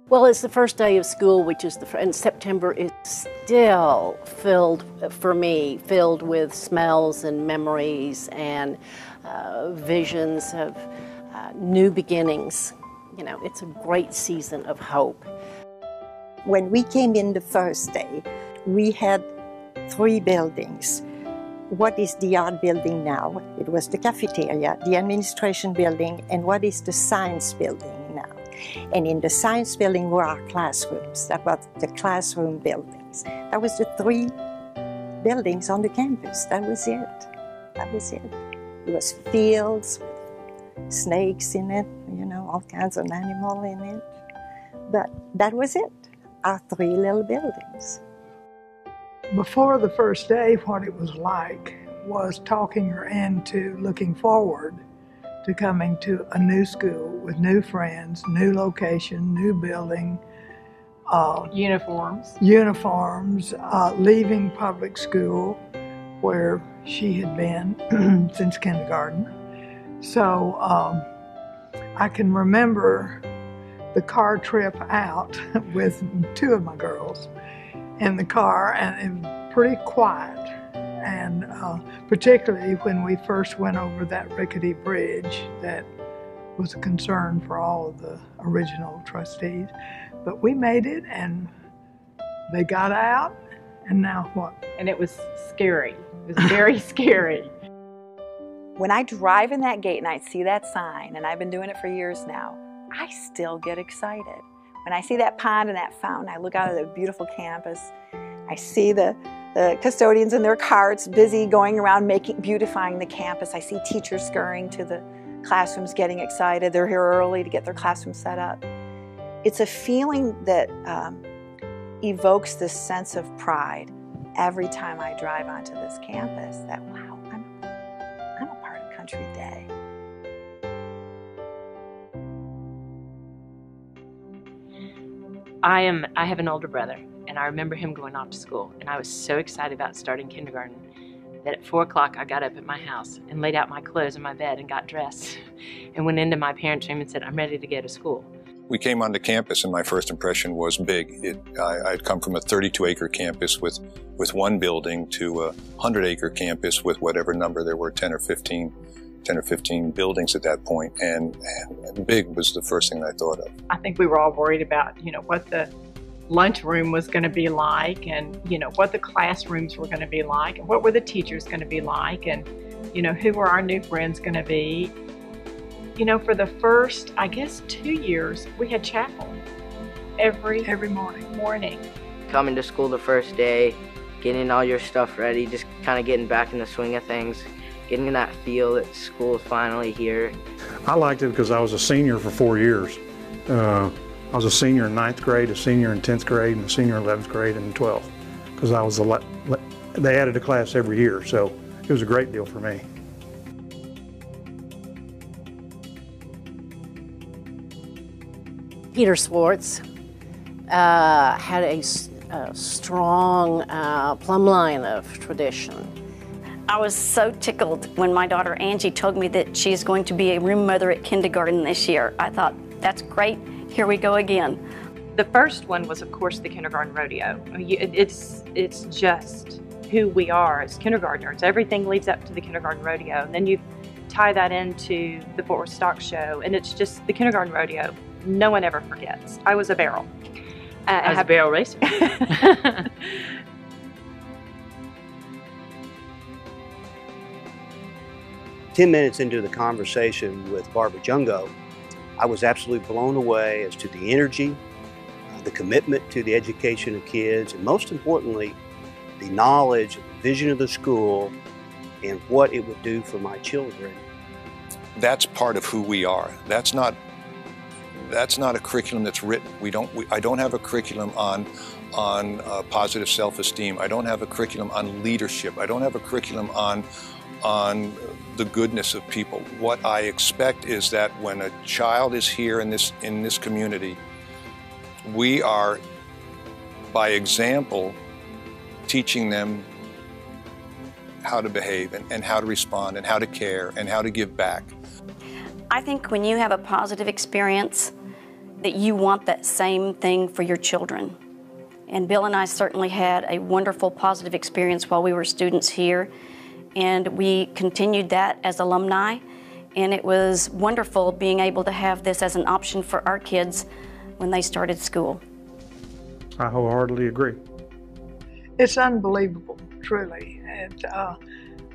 Well, it's the first day of school, which is and September is still filled, for me, filled with smells and memories and visions of new beginnings. You know, it's a great season of hope. When we came in the first day, we had 3 buildings. What is the art building now? It was the cafeteria, the administration building, and what is the science building now? And in the science building were our classrooms. That was the classroom buildings. That was the 3 buildings on the campus. That was it. That was it. It was fields with snakes in it, you know, all kinds of animals in it. But that was it, our 3 little buildings. Before the first day, what it was like was talking her into looking forward to coming to a new school with new friends, new location, new building. Uniforms, leaving public school where she had been since kindergarten. So I can remember the car trip out with 2 of my girls in the car, and it was pretty quiet. And particularly when we first went over that rickety bridge, that was a concern for all of the original trustees. But we made it, and they got out, and now what? and it was scary. It was very scary. When I drive in that gate and I see that sign, and I've been doing it for years now, I still get excited. When I see that pond and that fountain, I look out at the beautiful campus. I see the custodians in their carts busy going around beautifying the campus. I see teachers scurrying to the classrooms getting excited. They're here early to get their classroom set up. It's a feeling that evokes this sense of pride every time I drive onto this campus, that wow, I'm a part of Country Day. I have an older brother, and I remember him going off to school, and I was so excited about starting kindergarten that at 4 o'clock I got up at my house and laid out my clothes in my bed and got dressed and went into my parents' room and said, I'm ready to go to school. We came onto campus and my first impression was big. I'd come from a 32-acre campus with 1 building to a 100-acre campus with whatever number there were, 10 or 15 buildings at that point, and big was the first thing I thought of. I think we were all worried about, what the lunchroom was going to be like, and, what the classrooms were going to be like, and what were the teachers going to be like, and, who were our new friends going to be. For the first, I guess, 2 years, we had chapel every morning. Coming to school the first day, getting all your stuff ready, just kind of getting back in the swing of things, getting that feel that school is finally here. I liked it because I was a senior for 4 years. I was a senior in 9th grade, a senior in 10th grade, and a senior in 11th grade and 12th, because they added a class every year, so it was a great deal for me. Peter Swartz had a strong plumb line of tradition. I was so tickled when my daughter Angie told me that she's going to be a room mother at kindergarten this year. I thought, that's great, here we go again. The first one was, of course, the kindergarten rodeo. It's just who we are as kindergartners. Everything leads up to the kindergarten rodeo, and then you tie that into the Fort Worth Stock Show, and it's just the kindergarten rodeo. No one ever forgets. I was a barrel. I was a barrel racer. 10 minutes into the conversation with Barbara Jungo, I was absolutely blown away as to the energy, the commitment to the education of kids, and most importantly, the knowledge, the vision of the school, and what it would do for my children. That's part of who we are. That's not a curriculum that's written. I don't have a curriculum on positive self-esteem. I don't have a curriculum on leadership. I don't have a curriculum on the goodness of people. What I expect is that when a child is here in this community, we are, by example, teaching them how to behave and how to respond and how to care and how to give back. I think when you have a positive experience, that you want that same thing for your children. And Bill and I certainly had a wonderful, positive experience while we were students here, and we continued that as alumni, and it was wonderful being able to have this as an option for our kids when they started school. I wholeheartedly agree. It's unbelievable, truly.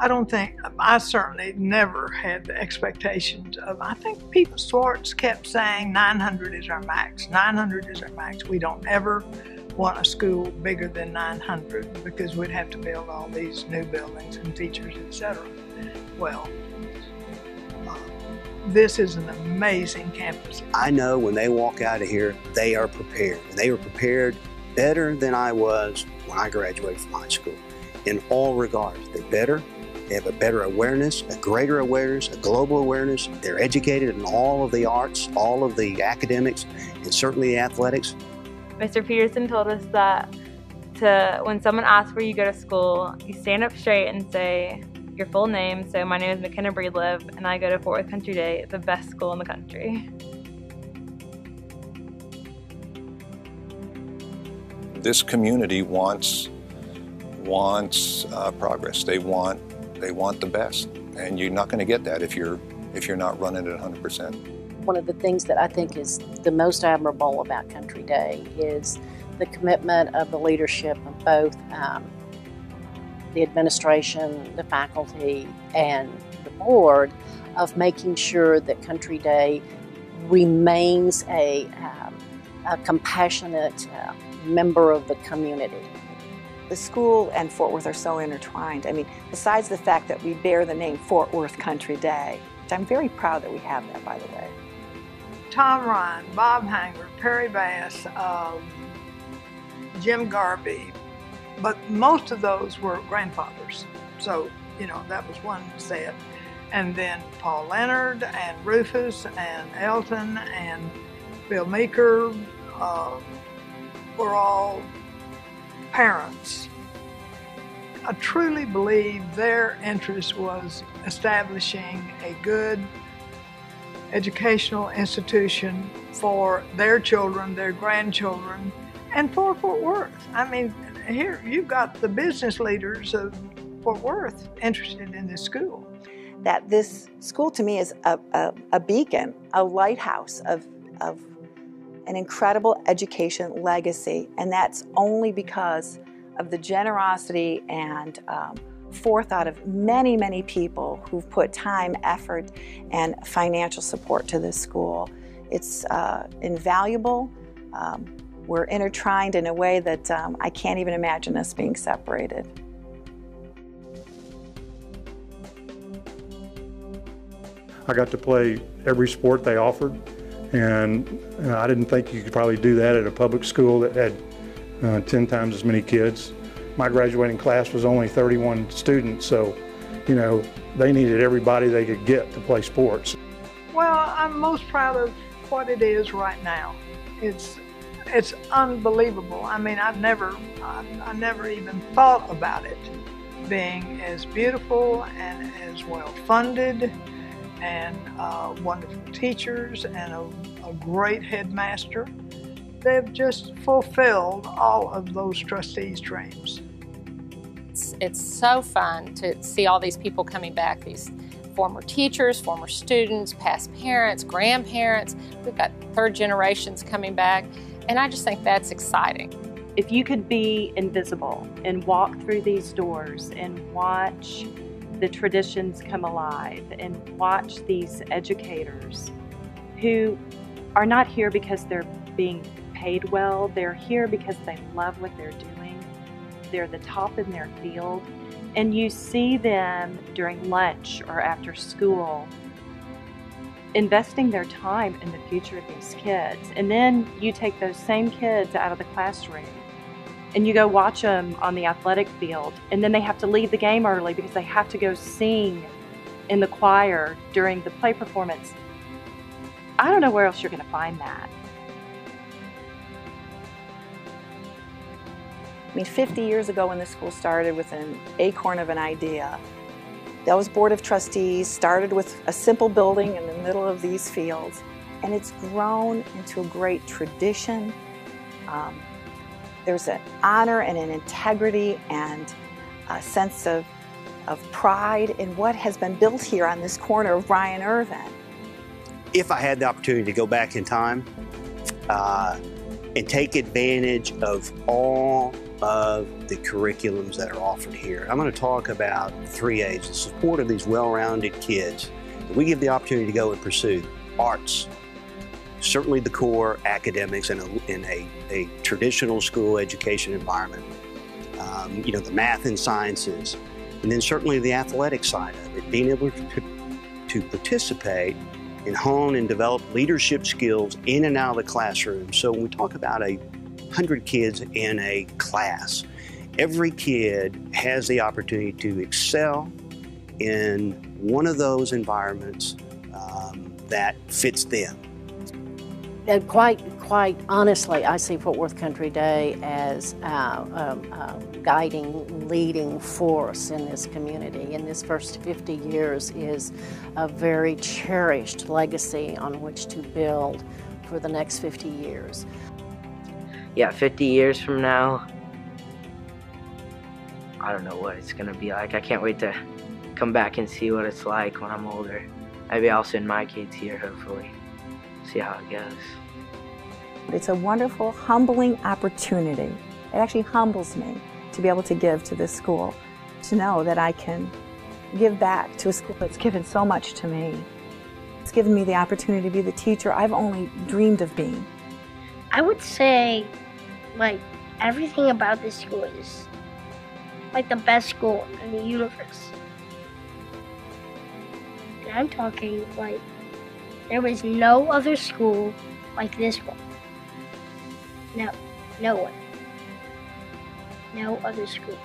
I certainly never had the expectations of, I think Pete Swartz kept saying 900 is our max, 900 is our max. We don't ever want a school bigger than 900 because we'd have to build all these new buildings and teachers, etc. Well, this is an amazing campus. I know when they walk out of here, they are prepared. And they were prepared better than I was when I graduated from high school. In all regards, they have a better awareness, a greater awareness, a global awareness. They're educated in all of the arts, all of the academics, and certainly the athletics. Mr. Peterson told us that when someone asks where you go to school, you stand up straight and say your full name. So my name is McKenna Breedlove, and I go to Fort Worth Country Day, the best school in the country. This community wants progress. They want the best, and you're not going to get that if you're not running it 100%. One of the things that I think is the most admirable about Country Day is the commitment of the leadership of both the administration, the faculty, and the board of making sure that Country Day remains a compassionate member of the community. The school and Fort Worth are so intertwined. I mean, besides the fact that we bear the name Fort Worth Country Day, which I'm very proud that we have that, by the way. Tom Ryan, Bob Hanger, Perry Bass, Jim Garvey, but most of those were grandfathers. So, that was one set. And then Paul Leonard and Rufus and Elton and Bill Meeker were all parents. I truly believe their interest was establishing a good educational institution for their children, their grandchildren, and for Fort Worth. I mean, here you've got the business leaders of Fort Worth interested in this school. That this school to me is a beacon, a lighthouse of an incredible education legacy, and that's only because of the generosity and forethought of many, many people who've put time, effort, and financial support to this school. It's invaluable. We're intertwined in a way that I can't even imagine us being separated. I got to play every sport they offered, and I didn't think you could probably do that at a public school that had 10 times as many kids. My graduating class was only 31 students, so they needed everybody they could get to play sports. Well, I'm most proud of what it is right now. It's unbelievable. I mean, I never even thought about it being as beautiful and as well funded, and wonderful teachers and a great headmaster. They've just fulfilled all of those trustees' dreams. It's so fun to see all these people coming back, these former teachers, former students, past parents, grandparents. We've got third generations coming back, and I just think that's exciting. If you could be invisible and walk through these doors and watch the traditions come alive and watch these educators who are not here because they're being paid well, they're here because they love what they're doing. They're the top in their field, and you see them during lunch or after school investing their time in the future of these kids. And then you take those same kids out of the classroom and you go watch them on the athletic field, and then they have to leave the game early because they have to go sing in the choir during the play performance. I don't know where else you're going to find that. I mean, 50 years ago when the school started with an acorn of an idea, those board of trustees started with a simple building in the middle of these fields, and it's grown into a great tradition. There's an honor and an integrity and a sense of pride in what has been built here on this corner of Bryan Irvin. If I had the opportunity to go back in time and take advantage of all of the curriculums that are offered here, I'm going to talk about 3 A's, the support of these well-rounded kids. We give the opportunity to go and pursue arts, certainly the core academics in a traditional school education environment, you know, the math and sciences, and then certainly the athletic side of it, being able to participate and hone and develop leadership skills in and out of the classroom. So when we talk about 100 kids in a class, every kid has the opportunity to excel in one of those environments that fits them. And quite honestly, I see Fort Worth Country Day as guiding, leading force in this community. And this first 50 years is a very cherished legacy on which to build for the next 50 years. Yeah, 50 years from now, I don't know what it's going to be like. I can't wait to come back and see what it's like when I'm older. Maybe I'll send my kids here, hopefully. See how it goes. It's a wonderful, humbling opportunity. It actually humbles me to be able to give to this school, to know that I can give back to a school that's given so much to me. It's given me the opportunity to be the teacher I've only dreamed of being. I would say, like, everything about this school is like the best school in the universe. And I'm talking like there was no other school like this one. No one. No other school.